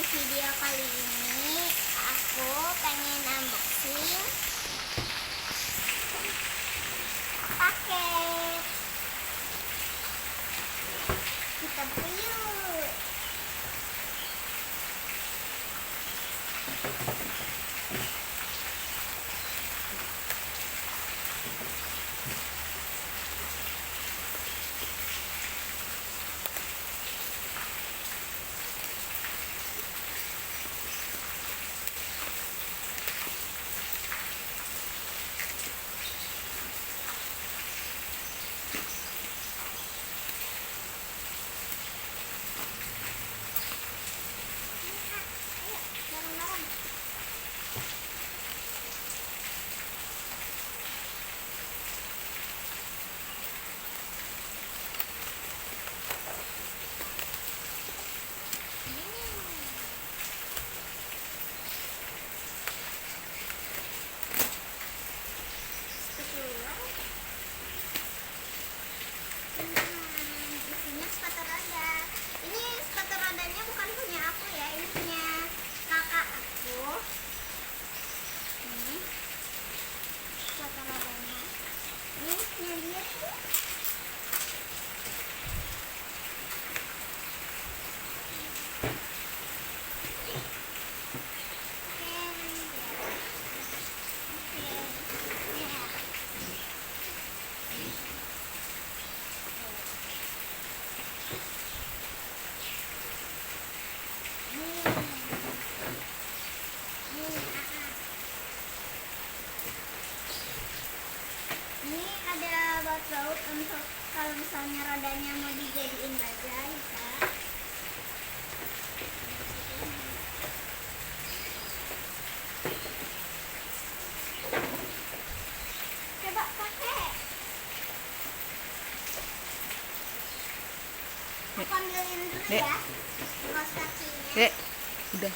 video kali ini aku pengen unboxing paket. Kita buka yuk. Isinya sepatu roda. Ini sepatu rodanya bukan punya aku ya, ini punya kakak aku. Ini sepatu rodanya. Ini punya dia tuh. Ini ada baut-baut untuk kalau misalnya rodanya mau dijadiin baja bisa. Coba pakai. Aku ambilin dulu Dek. ya kaos kakinya. Dek, udah.